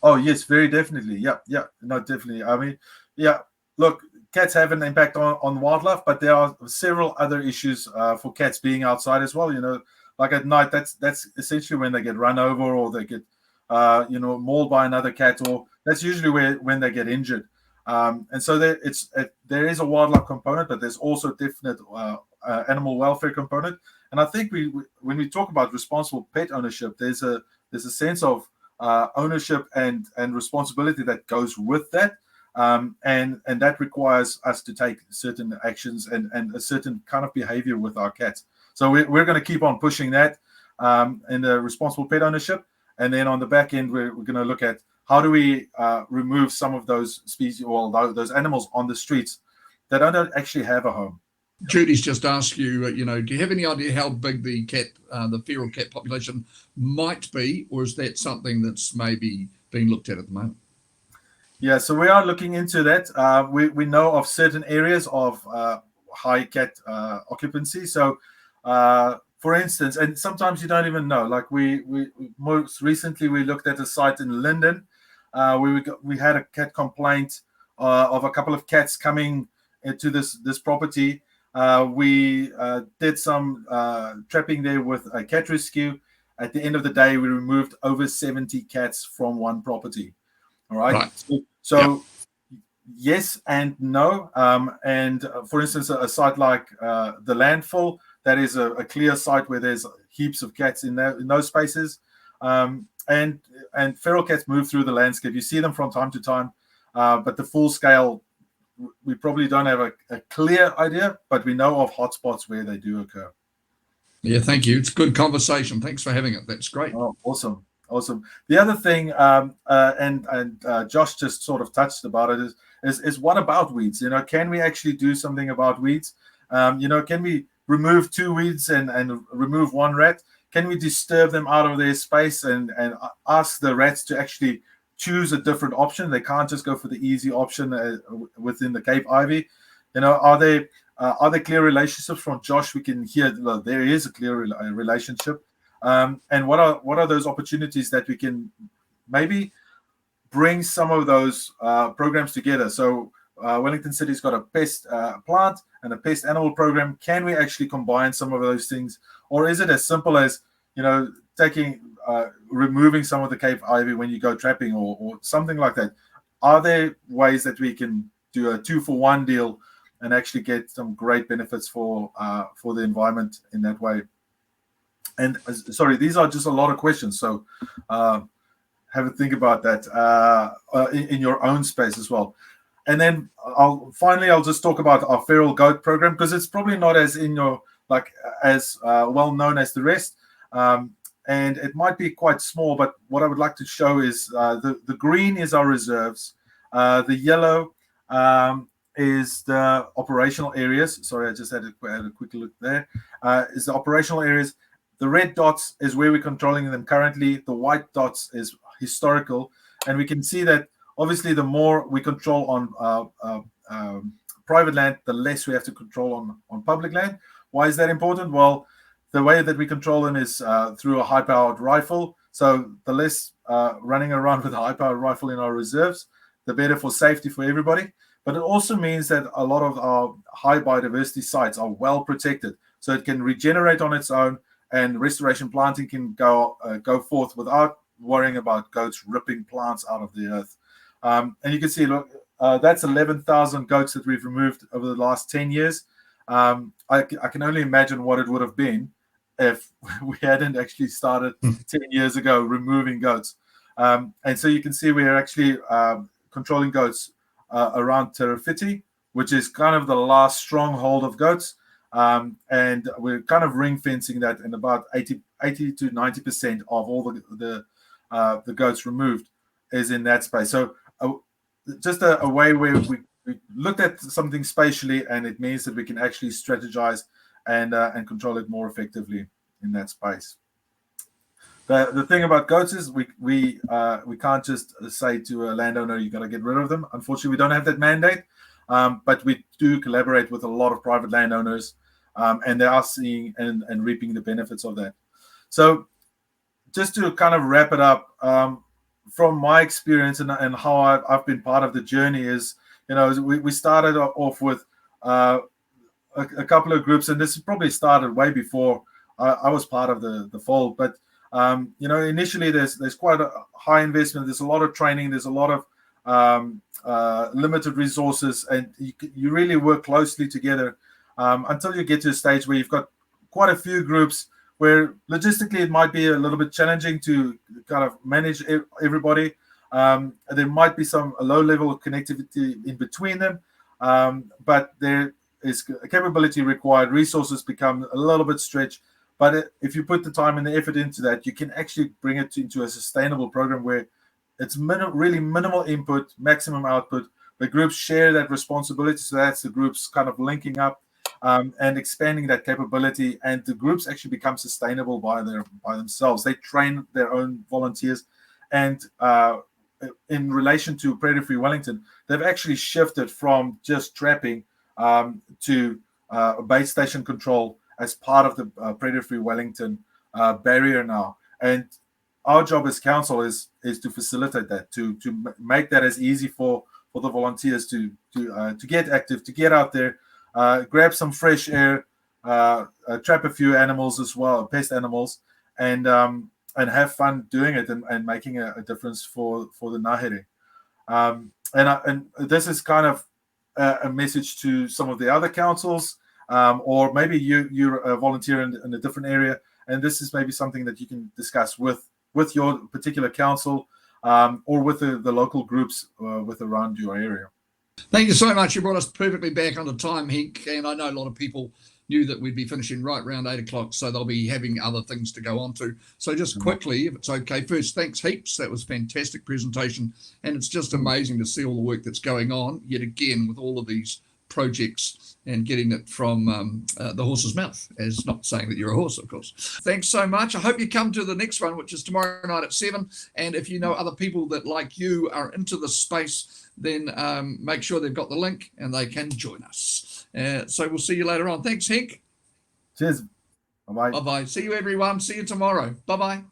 Oh, yes, very definitely. Yeah, no, definitely. I mean, look, cats have an impact on wildlife, but there are several other issues for cats being outside as well. Like at night, that's essentially when they get run over, or they get mauled by another cat, or that's usually when they get injured. And so there is a wildlife component, but there's also a definite animal welfare component. And I think when we talk about responsible pet ownership, there's a sense of ownership and responsibility that goes with that. And that requires us to take certain actions and a certain kind of behavior with our cats. So we're going to keep on pushing that in the responsible pet ownership. And then on the back end, we're going to look at how do we remove some of those species or those animals on the streets that don't actually have a home. Judy's just asked you, do you have any idea how big the feral cat population might be, or is that something that's maybe being looked at the moment? Yeah, so we are looking into that. We know of certain areas of high cat occupancy. So, for instance, and sometimes you don't even know. Like we most recently we looked at a site in Linden. We had a cat complaint of a couple of cats coming into this property. We did some trapping there with a cat rescue. At the end of the day, we removed over 70 cats from one property. All right. So yes and no. And for instance, a site like the landfill, that is a clear site where there's heaps of cats in those spaces. And feral cats move through the landscape. You see them from time to time, but the full scale, we probably don't have a clear idea, but we know of hotspots where they do occur. Yeah, thank you. It's a good conversation. Thanks for having it. That's great. Oh, awesome. The other thing, and Josh just sort of touched about it, is what about weeds? Can we actually do something about weeds? Can we remove 2 weeds and remove 1 rat? Can we disturb them out of their space and ask the rats to actually choose a different option? They can't just go for the easy option within the Cape Ivy. Are there clear relationships from Josh? We can hear there is a clear relationship. And what are those opportunities that we can maybe bring some of those programs together? So Wellington City's got a pest plant and a pest animal program. Can we actually combine some of those things, or is it as simple as removing some of the Cape Ivy when you go trapping or something like that? Are there ways that we can do a 2-for-1 deal and actually get some great benefits for the environment in that way. And sorry, these are just a lot of questions, so have a think about that in your own space as well. And then I'll just talk about our feral goat program, because it's probably not as as well known as the rest, and it might be quite small. But what I would like to show is the green is our reserves, the yellow is the operational areas. Sorry, I just had a quick look there. Is the operational areas. The red dots is where we're controlling them currently. The white dots is historical, and we can see that obviously the more we control on private land, the less we have to control on public land. Why is that important? Well, the way that we control them is through a high-powered rifle. So the less running around with a high-powered rifle in our reserves, the better for safety for everybody. But it also means that a lot of our high biodiversity sites are well protected, so it can regenerate on its own, and restoration planting can go forth without worrying about goats ripping plants out of the earth. And you can see, look, that's 11,000 goats that we've removed over the last 10 years. I can only imagine what it would have been if we hadn't actually started 10 years ago removing goats. And so you can see we are actually controlling goats around Terrafiti, which is kind of the last stronghold of goats. And we're kind of ring fencing that, in about 80 to 90% of all the goats removed is in that space. So just a way where we looked at something spatially, and it means that we can actually strategize and control it more effectively in that space. The thing about goats is we can't just say to a landowner, you got to get rid of them. Unfortunately, we don't have that mandate, but we do collaborate with a lot of private landowners, and they are seeing and reaping the benefits of that. So just to kind of wrap it up, from my experience and how I've been part of the journey is, we started off with a couple of groups, and this probably started way before I was part of the fold. But initially there's quite a high investment. There's a lot of training. There's a lot of limited resources, and you really work closely together until you get to a stage where you've got quite a few groups where logistically it might be a little bit challenging to kind of manage everybody. There might be some low level of connectivity in between them, but there is a capability required. Resources become a little bit stretched, but if you put the time and the effort into that, you can actually bring it into a sustainable program where it's really minimal input, maximum output. The groups share that responsibility, so that's the groups kind of linking up and expanding that capability, and the groups actually become sustainable by themselves. They train their own volunteers, and in relation to Predator Free Wellington, they've actually shifted from just trapping to base station control as part of the Predator Free Wellington barrier now. And our job as council is to facilitate that, to make that as easy for the volunteers to get active, to get out there, grab some fresh air, trap a few animals as well, pest animals, and have fun doing it and making a difference for the Ngāhere. And this is kind of a message to some of the other councils, or maybe you're a volunteer in a different area, and this is maybe something that you can discuss with your particular council, or with the local groups with around your area. Thank you so much. You brought us perfectly back on the time, Henk, and I know a lot of people knew that we'd be finishing right around 8 o'clock, so they'll be having other things to go on to. So just quickly, if it's okay, first, thanks heaps. That was a fantastic presentation, and it's just amazing to see all the work that's going on, yet again, with all of these projects and getting it from the horse's mouth, as not saying that you're a horse, of course. Thanks so much. I hope you come to the next one, which is tomorrow night at 7. And if you know other people that, like you, are into the space, then make sure they've got the link and they can join us. So we'll see you later on. Thanks, Henk. Cheers. Bye-bye. Bye-bye. See you, everyone. See you tomorrow. Bye-bye.